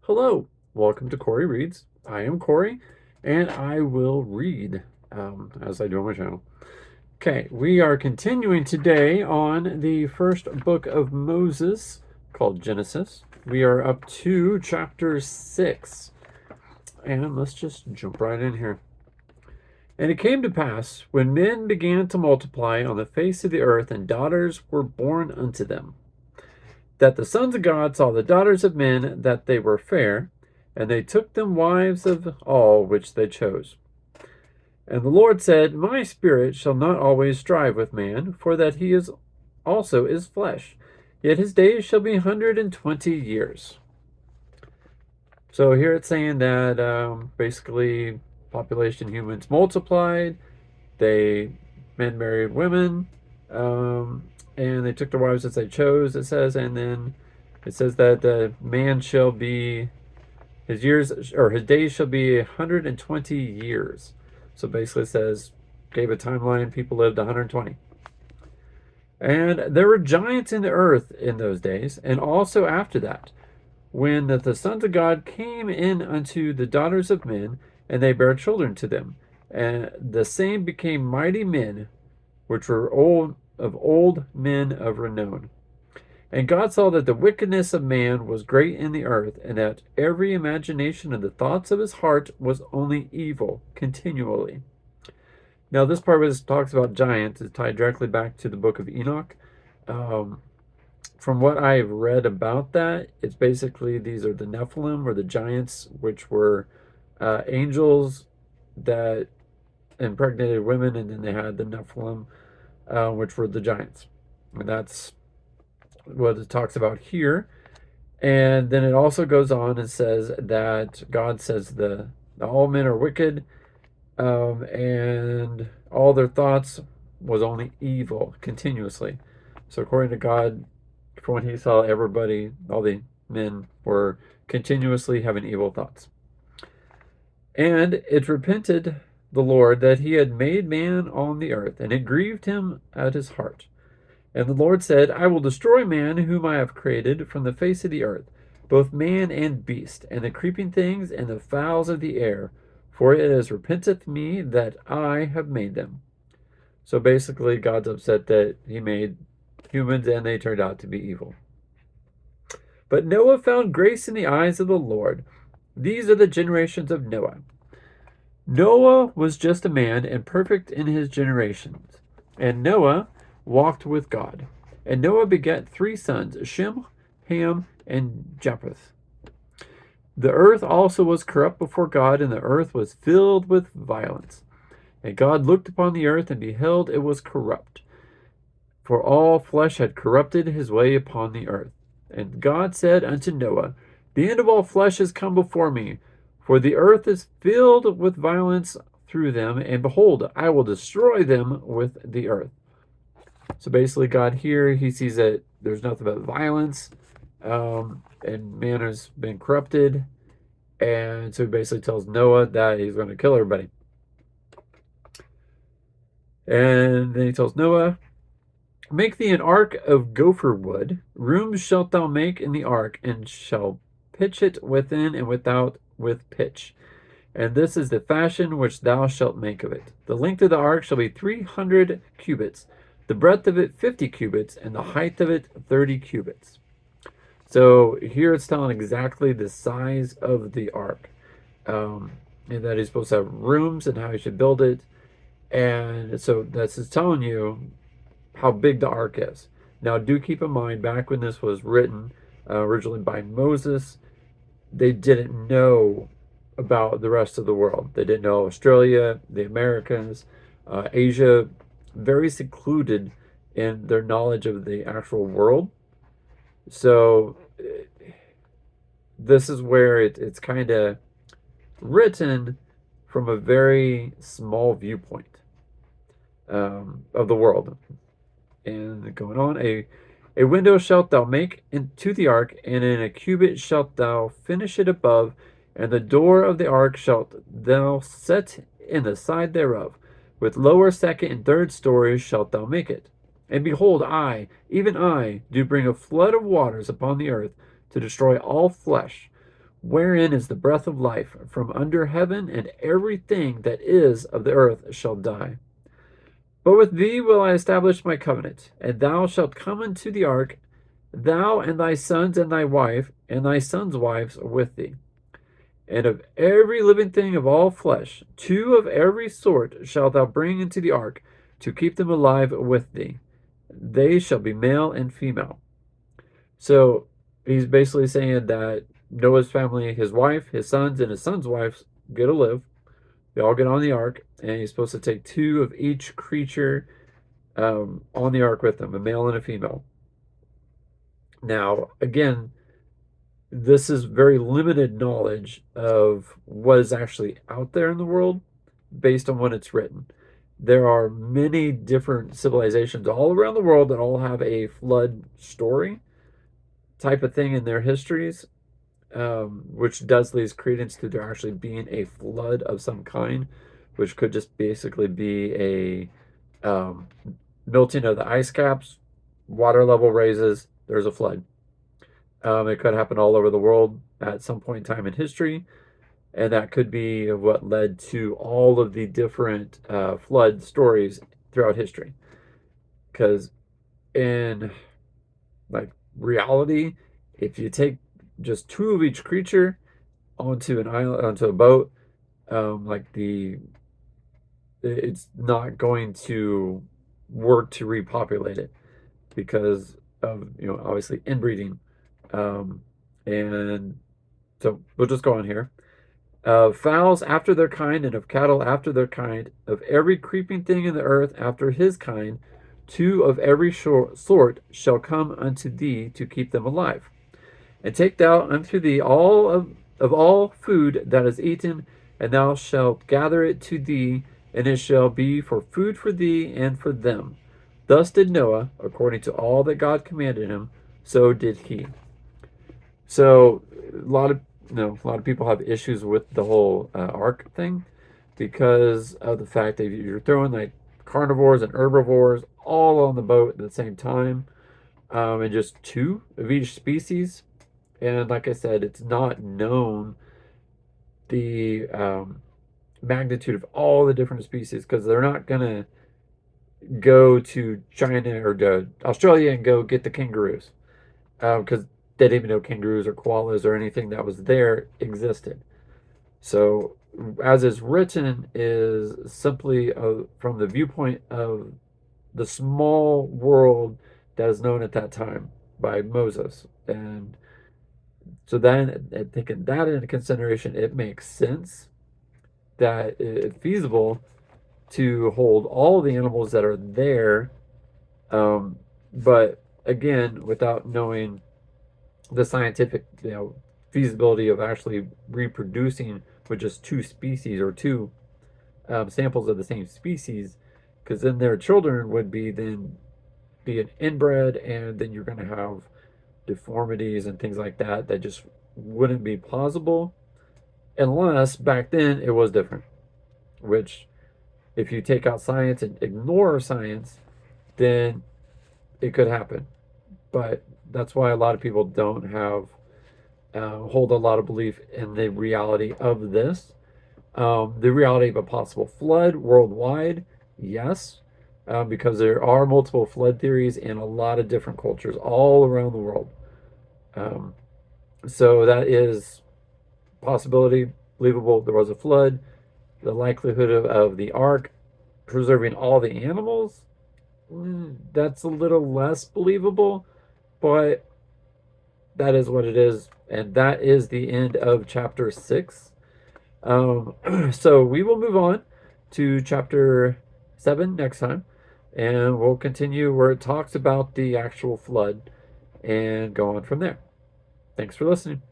Hello, welcome to Cory Reads. I am Cory, and I will read as I do on my channel. Okay, we are continuing today on the first book of Moses called Genesis. We are up to chapter 6, and let's just jump right in here. And it came to pass, when men began to multiply on the face of the earth, and daughters were born unto them, that the sons of God saw the daughters of men that they were fair, and they took them wives of all which they chose. And the Lord said, My spirit shall not always strive with man, for that he is also is flesh, yet his days shall be 120 years. So here it's saying that basically population humans multiplied, men married women, and they took their wives as they chose, it says, and then it says that the man shall be his days shall be 120 years. So basically it says, gave a timeline, people lived 120. And there were giants in the earth in those days, and also after that, when the sons of God came in unto the daughters of men, and they bare children to them. And the same became mighty men, which were old men of renown. And God saw that the wickedness of man was great in the earth, and that every imagination of the thoughts of his heart was only evil continually. Now, this part where this talks about giants is tied directly back to the book of Enoch. From what I've read about that, it's basically these are the Nephilim, or the giants, which were angels that impregnated women, and then they had the Nephilim, which were the giants. And that's what it talks about here. And then it also goes on and says that God says all men are wicked, and all their thoughts was only evil continuously. So according to God, from when he saw everybody, all the men were continuously having evil thoughts. And it repented the Lord that he had made man on the earth, and it grieved him at his heart. And the Lord said, I will destroy man whom I have created from the face of the earth, both man and beast, and the creeping things, and the fowls of the air, for it has repenteth me that I have made them. So basically, God's upset that he made humans and they turned out to be evil. But Noah found grace in the eyes of the Lord. These are the generations of Noah. Noah was just a man and perfect in his generations. And Noah walked with God. And Noah begat 3 sons, Shem, Ham, and Japheth. The earth also was corrupt before God, and the earth was filled with violence. And God looked upon the earth, and beheld it was corrupt, for all flesh had corrupted his way upon the earth. And God said unto Noah, The end of all flesh is come before me, for the earth is filled with violence through them, and behold, I will destroy them with the earth. So basically, God here, he sees that there's nothing but violence, and man has been corrupted. And so he basically tells Noah that he's going to kill everybody. And then he tells Noah, Make thee an ark of gopher wood. Rooms shalt thou make in the ark, and shall pitch it within and without with pitch. And this is the fashion which thou shalt make of it. The length of the ark shall be 300 cubits, the breadth of it 50 cubits, and the height of it 30 cubits. So here it's telling exactly the size of the ark, and that he's supposed to have rooms and how he should build it. And so that's just telling you how big the ark is. Now, do keep in mind, back when this was written originally by Moses, they didn't know about the rest of the world. They didn't know Australia, the Americas, Asia, very secluded in their knowledge of the actual world. So this is where it's kind of written from a very small viewpoint of the world. And going on, a window shalt thou make into the ark, and in a cubit shalt thou finish it above, and the door of the ark shalt thou set in the side thereof. With lower, second, and third stories shalt thou make it. And behold, I, even I, do bring a flood of waters upon the earth to destroy all flesh, wherein is the breath of life from under heaven, and everything that is of the earth shall die. But with thee will I establish my covenant, and thou shalt come into the ark, thou and thy sons and thy wife, and thy sons' wives with thee. And of every living thing of all flesh, two of every sort shalt thou bring into the ark, to keep them alive with thee. They shall be male and female. So he's basically saying that Noah's family, his wife, his sons, and his sons' wives get to live. They all get on the ark, and he's supposed to take two of each creature on the ark with him, a male and a female. Now, again, this is very limited knowledge of what is actually out there in the world based on when it's written. There are many different civilizations all around the world that all have a flood story type of thing in their histories, which does lead credence to there actually being a flood of some kind, which could just basically be a melting of the ice caps, water level raises, there's a flood. It could happen all over the world at some point in time in history, and that could be what led to all of the different flood stories throughout history. Because in like reality, if you take just two of each creature onto an island, onto a boat, it's not going to work to repopulate it because of obviously inbreeding. And so we'll just go on here. Of fowls after their kind, and of cattle after their kind, of every creeping thing in the earth after his kind, two of every sort shall come unto thee to keep them alive. And take thou unto thee all of all food that is eaten, and thou shalt gather it to thee, and it shall be for food for thee and for them. Thus did Noah, according to all that God commanded him, so did he. So a lot of people have issues with the whole ark thing because of the fact that you're throwing like carnivores and herbivores all on the boat at the same time, and just two of each species. And like I said, it's not known the magnitude of all the different species because they're not gonna go to China or to Australia and go get the kangaroos because they didn't even know kangaroos or koalas or anything that was there existed. So, as is written, is simply from the viewpoint of the small world that is known at that time by Moses. And so then, taking that into consideration, it makes sense that it's feasible to hold all the animals that are there. But again, without knowing the scientific, feasibility of actually reproducing with just two species or two samples of the same species, because then their children would be inbred, and then you're going to have deformities and things like that that just wouldn't be plausible unless back then it was different. Which, if you take out science and ignore science, then it could happen. But that's why a lot of people don't hold a lot of belief in the reality of this. The reality of a possible flood worldwide, yes, because there are multiple flood theories in a lot of different cultures all around the world. So that is possibility, believable. There was a flood. The likelihood of the ark preserving all the animals, that's a little less believable, but that is what it is. And that is the end of chapter 6. So we will move on to chapter 7 next time, and we'll continue where it talks about the actual flood and go on from there. Thanks for listening.